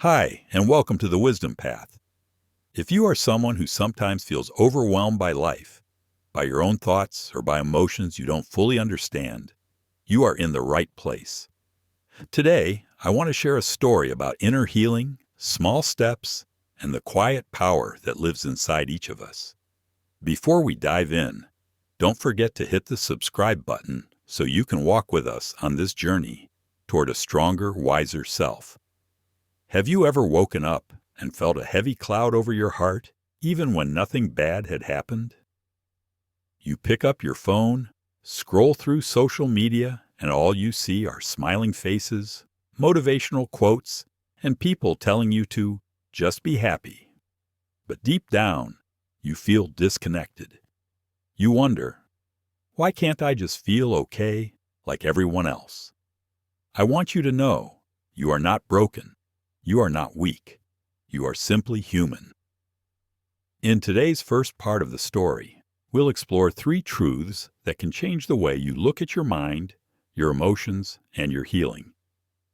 Hi, and welcome to the Wisdom Path. If you are someone who sometimes feels overwhelmed by life, by your own thoughts, or by emotions you don't fully understand, you are in the right place. Today, I want to share a story about inner healing, small steps, and the quiet power that lives inside each of us. Before we dive in, don't forget to hit the subscribe button so you can walk with us on this journey toward a stronger, wiser self. Have you ever woken up and felt a heavy cloud over your heart, even when nothing bad had happened? You pick up your phone, scroll through social media, and all you see are smiling faces, motivational quotes, and people telling you to just be happy. But deep down, you feel disconnected. You wonder, why can't I just feel okay like everyone else? I want you to know you are not broken. You are not weak. You are simply human. In today's first part of the story, we'll explore 3 truths that can change the way you look at your mind, your emotions, and your healing.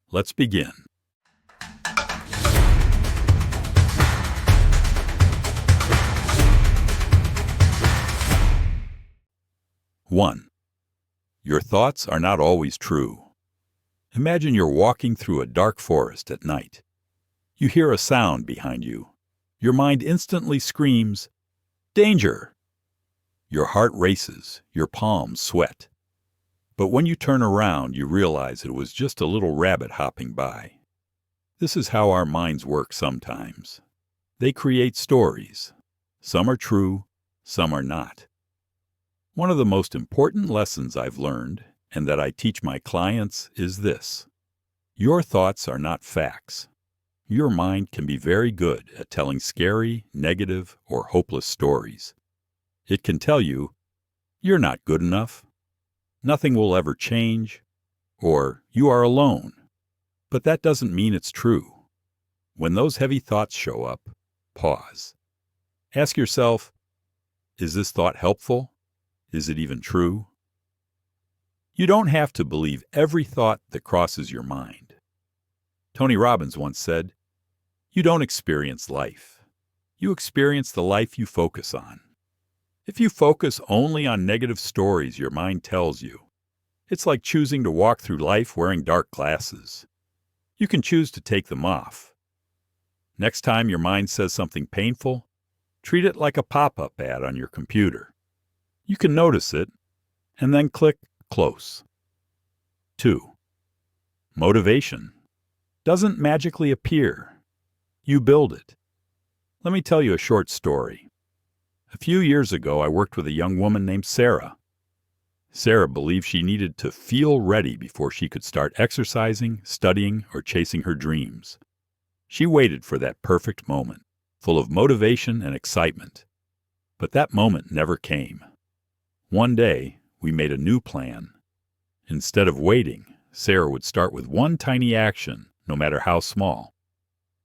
Let's begin. One, your thoughts are not always true. Imagine you're walking through a dark forest at night. You hear a sound behind you. Your mind instantly screams, "Danger!" Your heart races, your palms sweat. But when you turn around, you realize it was just a little rabbit hopping by. This is how our minds work sometimes. They create stories. Some are true, some are not. One of the most important lessons I've learned, and that I teach my clients, is this: your thoughts are not facts. Your mind can be very good at telling scary, negative, or hopeless stories. It can tell you, "You're not good enough," "Nothing will ever change," or "You are alone." But that doesn't mean it's true. When those heavy thoughts show up, pause. Ask yourself, is this thought helpful? Is it even true? You don't have to believe every thought that crosses your mind. Tony Robbins once said, "You don't experience life. You experience the life you focus on." If you focus only on negative stories your mind tells you, it's like choosing to walk through life wearing dark glasses. You can choose to take them off. Next time your mind says something painful, treat it like a pop-up ad on your computer. You can notice it, and then click close. 2. Motivation doesn't magically appear. You build it. Let me tell you a short story. A few years ago, I worked with a young woman named Sarah. Sarah believed she needed to feel ready before she could start exercising, studying, or chasing her dreams. She waited for that perfect moment, full of motivation and excitement. But that moment never came. One day, we made a new plan. Instead of waiting, Sarah would start with one tiny action, no matter how small.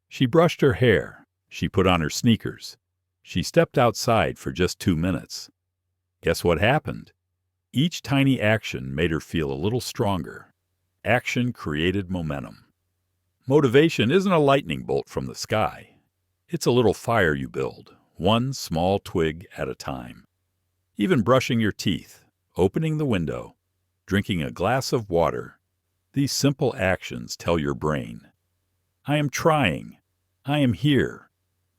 She brushed her hair. She put on her sneakers. She stepped outside for just 2 minutes. Guess what happened? Each tiny action made her feel a little stronger. Action created momentum. Motivation isn't a lightning bolt from the sky. It's a little fire you build, one small twig at a time. Even brushing your teeth, opening the window, drinking a glass of water, these simple actions tell your brain, "I am trying. I am here.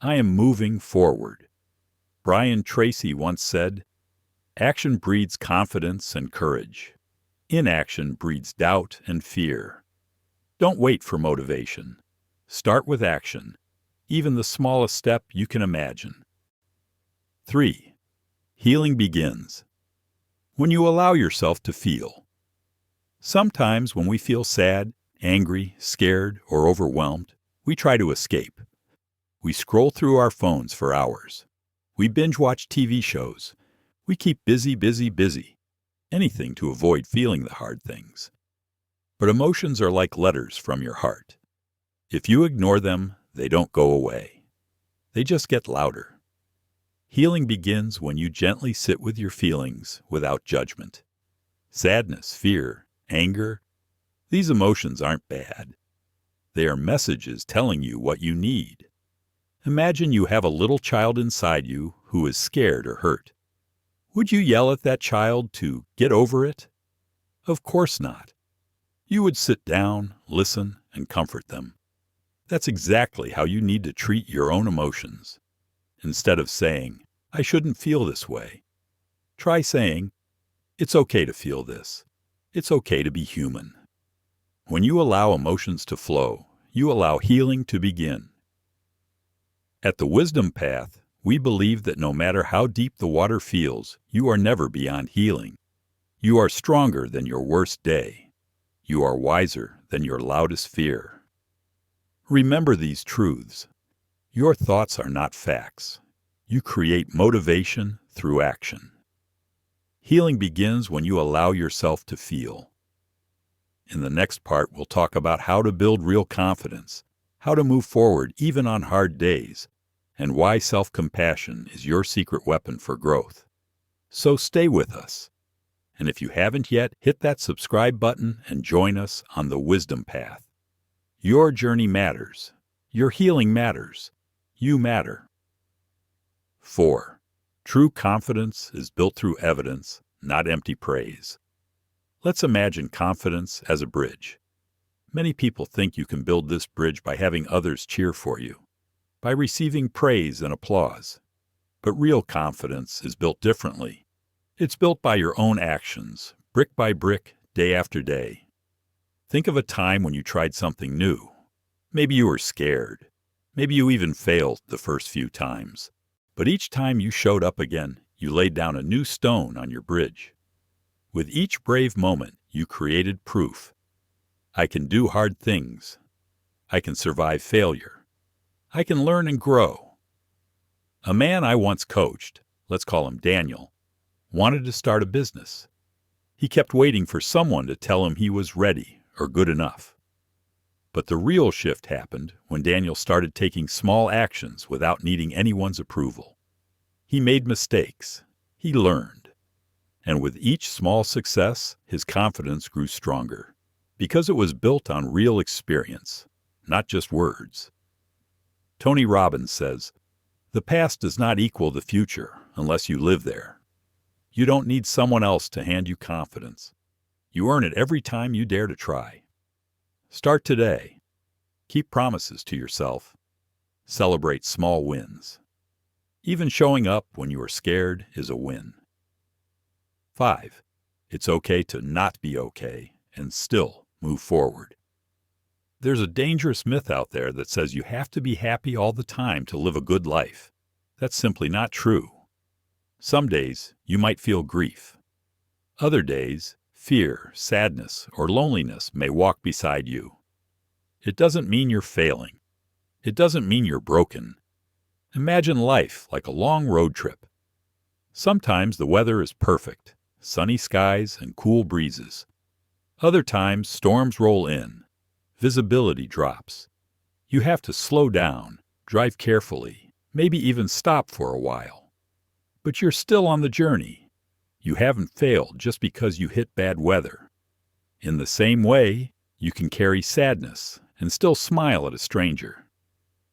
I am moving forward." Brian Tracy once said, "Action breeds confidence and courage. Inaction breeds doubt and fear." Don't wait for motivation. Start with action, even the smallest step you can imagine. 3. Healing begins when you allow yourself to feel. Sometimes when we feel sad, angry, scared, or overwhelmed, we try to escape. We scroll through our phones for hours. We binge-watch TV shows. We keep busy. Anything to avoid feeling the hard things. But emotions are like letters from your heart. If you ignore them, they don't go away. They just get louder. Healing begins when you gently sit with your feelings without judgment. Sadness, fear, anger, these emotions aren't bad. They are messages telling you what you need. Imagine you have a little child inside you who is scared or hurt. Would you yell at that child to get over it? Of course not. You would sit down, listen, and comfort them. That's exactly how you need to treat your own emotions. Instead of saying, "I shouldn't feel this way," try saying, "It's okay to feel this. It's okay to be human." When you allow emotions to flow, you allow healing to begin. At the Wisdom Path, we believe that no matter how deep the water feels, you are never beyond healing. You are stronger than your worst day. You are wiser than your loudest fear. Remember these truths. Your thoughts are not facts. You create motivation through action. Healing begins when you allow yourself to feel. In the next part, we'll talk about how to build real confidence, how to move forward even on hard days, and why self-compassion is your secret weapon for growth. So stay with us. And if you haven't yet, hit that subscribe button and join us on the Wisdom Path. Your journey matters. Your healing matters. You matter. 4. True confidence is built through evidence, not empty praise. Let's imagine confidence as a bridge. Many people think you can build this bridge by having others cheer for you, by receiving praise and applause. But real confidence is built differently. It's built by your own actions, brick by brick, day after day. Think of a time when you tried something new. Maybe you were scared. Maybe you even failed the first few times. But each time you showed up again, you laid down a new stone on your bridge. With each brave moment, you created proof. I can do hard things. I can survive failure. I can learn and grow. A man I once coached, let's call him Daniel, wanted to start a business. He kept waiting for someone to tell him he was ready or good enough. But the real shift happened when Daniel started taking small actions without needing anyone's approval. He made mistakes. He learned. And with each small success, his confidence grew stronger, because it was built on real experience, not just words. Tony Robbins says, "The past does not equal the future unless you live there." You don't need someone else to hand you confidence. You earn it every time you dare to try. Start today. Keep promises to yourself. Celebrate small wins. Even showing up when you are scared is a win. 5. It's okay to not be okay and still move forward. There's a dangerous myth out there that says you have to be happy all the time to live a good life. That's simply not true. Some days you might feel grief. Other days, fear, sadness, or loneliness may walk beside you. It doesn't mean you're failing. It doesn't mean you're broken. Imagine life like a long road trip. Sometimes the weather is perfect, sunny skies and cool breezes. Other times storms roll in, visibility drops. You have to slow down, drive carefully, maybe even stop for a while. But you're still on the journey. You haven't failed just because you hit bad weather. In the same way, you can carry sadness and still smile at a stranger.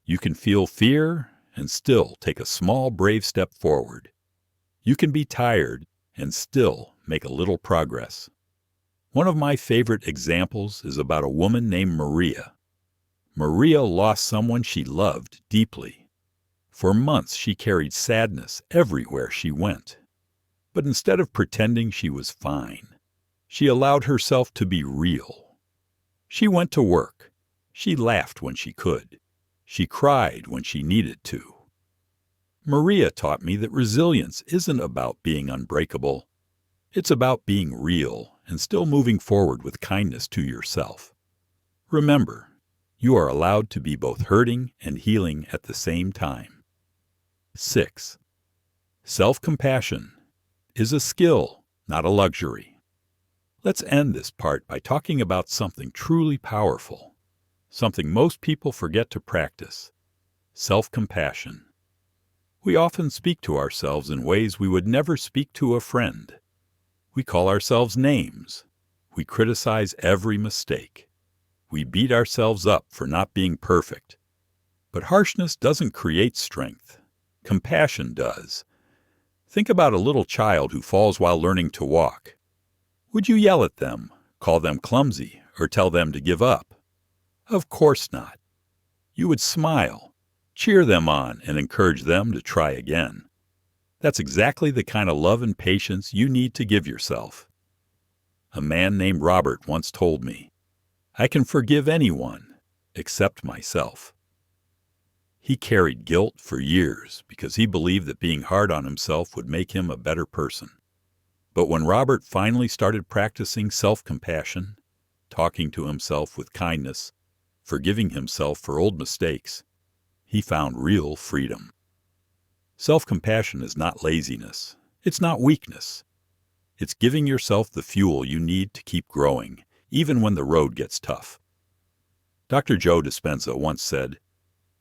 You can feel fear and still take a small, brave step forward. You can be tired and still make a little progress. One of my favorite examples is about a woman named Maria. Maria lost someone she loved deeply. For months she carried sadness everywhere she went. But instead of pretending she was fine, she allowed herself to be real. She went to work. She laughed when she could. She cried when she needed to. Maria taught me that resilience isn't about being unbreakable. It's about being real and still moving forward with kindness to yourself. Remember, you are allowed to be both hurting and healing at the same time. 6. Self-compassion is a skill, not a luxury. Let's end this part by talking about something truly powerful, something most people forget to practice: self-compassion. We often speak to ourselves in ways we would never speak to a friend. We call ourselves names. We criticize every mistake. we beat ourselves up for not being perfect. But harshness doesn't create strength. Compassion does. Think about a little child who falls while learning to walk. Would you yell at them, call them clumsy, or tell them to give up? Of course not. You would smile, cheer them on, and encourage them to try again. That's exactly the kind of love and patience you need to give yourself. A man named Robert once told me, "I can forgive anyone except myself." He carried guilt for years because he believed that being hard on himself would make him a better person. But when Robert finally started practicing self-compassion, talking to himself with kindness, forgiving himself for old mistakes, he found real freedom. Self-compassion is not laziness. It's not weakness. It's giving yourself the fuel you need to keep growing, even when the road gets tough. Dr. Joe Dispenza once said,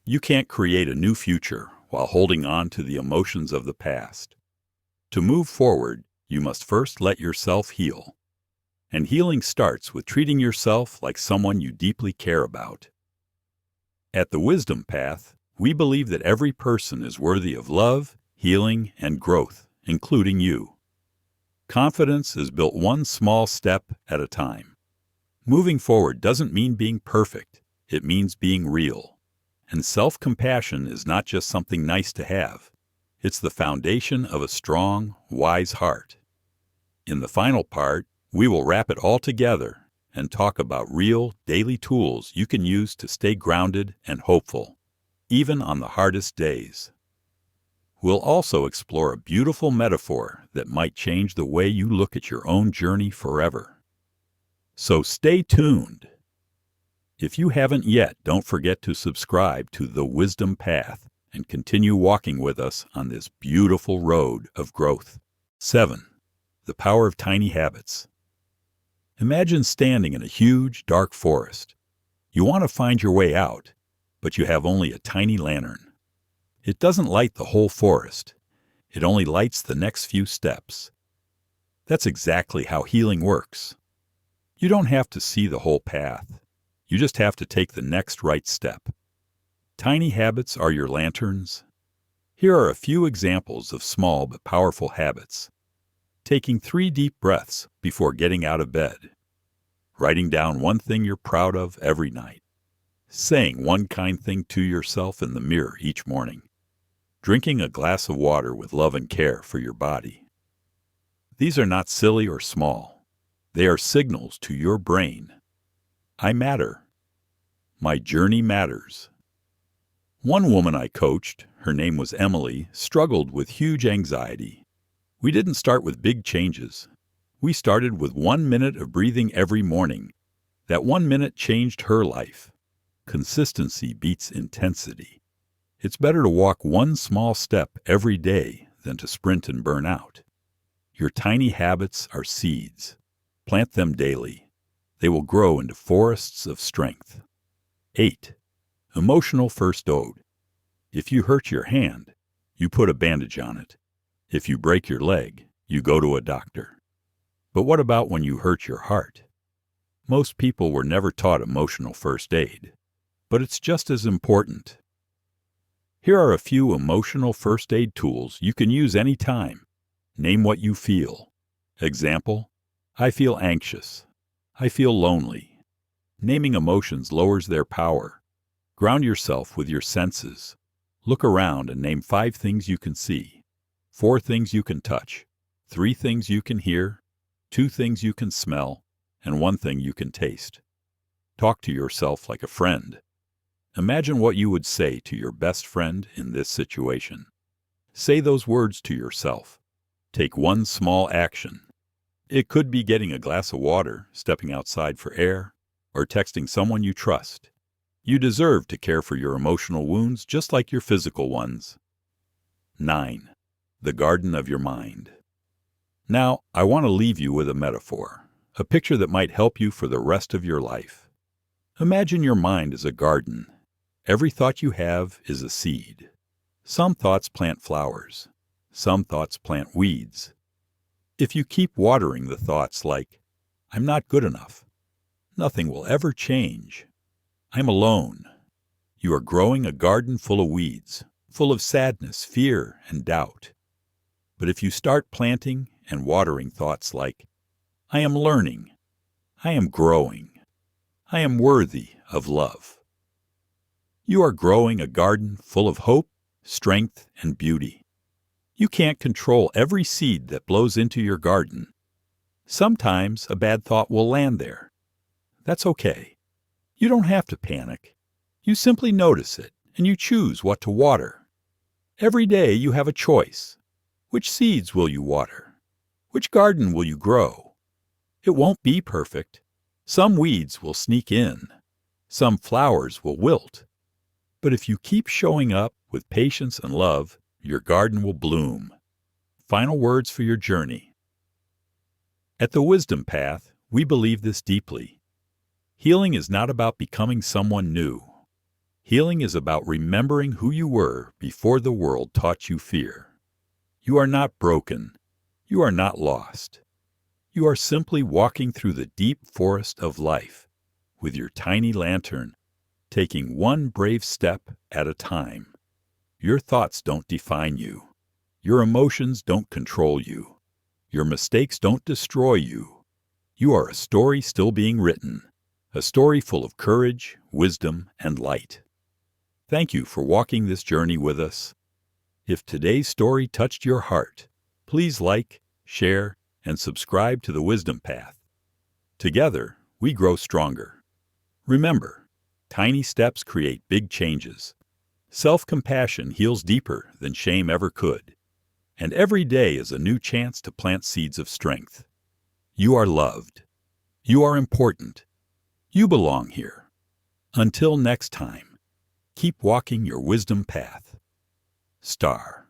"You can't create a new future while holding on to the emotions of the past. To move forward, you must first let yourself heal. And healing starts with treating yourself like someone you deeply care about." At the Wisdom Path, we believe that every person is worthy of love, healing, and growth, including you. Confidence is built one small step at a time. Moving forward doesn't mean being perfect. It means being real. And self-compassion is not just something nice to have. It's the foundation of a strong, wise heart. In the final part, we will wrap it all together and talk about real, daily tools you can use to stay grounded and hopeful, even on the hardest days. We'll also explore a beautiful metaphor that might change the way you look at your own journey forever. So stay tuned. If you haven't yet, don't forget to subscribe to The Wisdom Path and continue walking with us on this beautiful road of growth. 7. The power of tiny habits. Imagine standing in a huge, dark forest. You want to find your way out, but you have only a tiny lantern. It doesn't light the whole forest. It only lights the next few steps. That's exactly how healing works. You don't have to see the whole path. You just have to take the next right step. Tiny habits are your lanterns. Here are a few examples of small but powerful habits. Taking 3 deep breaths before getting out of bed. Writing down one thing you're proud of every night. Saying one kind thing to yourself in the mirror each morning. Drinking a glass of water with love and care for your body. These are not silly or small. They are signals to your brain. I matter. My journey matters. One woman I coached, her name was Emily, struggled with huge anxiety. We didn't start with big changes. We started with 1 minute of breathing every morning. That 1 minute changed her life. Consistency beats intensity. It's better to walk one small step every day than to sprint and burn out. Your tiny habits are seeds. Plant them daily. They will grow into forests of strength. 8. Emotional first aid. If you hurt your hand, you put a bandage on it. If you break your leg, you go to a doctor. But what about when you hurt your heart? Most people were never taught emotional first aid, but it's just as important. Here are a few emotional first aid tools you can use anytime. Name what you feel. Example, I feel anxious. I feel lonely. Naming emotions lowers their power. Ground yourself with your senses. Look around and name 5 things you can see, 4 things you can touch, 3 things you can hear, 2 things you can smell, and 1 thing you can taste. Talk to yourself like a friend. Imagine what you would say to your best friend in this situation. Say those words to yourself. Take one small action. It could be getting a glass of water, stepping outside for air, or texting someone you trust. You deserve to care for your emotional wounds just like your physical ones. 9. The garden of your mind. Now, I want to leave you with a metaphor, a picture that might help you for the rest of your life. Imagine your mind as a garden. Every thought you have is a seed. Some thoughts plant flowers. Some thoughts plant weeds. If you keep watering the thoughts like, I'm not good enough, Nothing will ever change. I'm alone. You are growing a garden full of weeds, full of sadness, fear, and doubt. But if you start planting and watering thoughts like, I am learning, I am growing, I am worthy of love, you are growing a garden full of hope, strength, and beauty. You can't control every seed that blows into your garden. Sometimes a bad thought will land there. That's okay. You don't have to panic. You simply notice it, and you choose what to water. Every day you have a choice. Which seeds will you water? Which garden will you grow? It won't be perfect. Some weeds will sneak in. Some flowers will wilt. But if you keep showing up with patience and love, your garden will bloom. Final words for your journey. At the Wisdom Path, we believe this deeply. Healing is not about becoming someone new. Healing is about remembering who you were before the world taught you fear. You are not broken. You are not lost. You are simply walking through the deep forest of life with your tiny lantern, taking one brave step at a time. Your thoughts don't define you. Your emotions don't control you. Your mistakes don't destroy you. You are a story still being written, a story full of courage, wisdom, and light. Thank you for walking this journey with us. If today's story touched your heart, please like, share, and subscribe to the Wisdom Path. Together, we grow stronger. Remember, tiny steps create big changes. Self-compassion heals deeper than shame ever could. And every day is a new chance to plant seeds of strength. You are loved. You are important. You belong here. Until next time, keep walking your wisdom path. Star.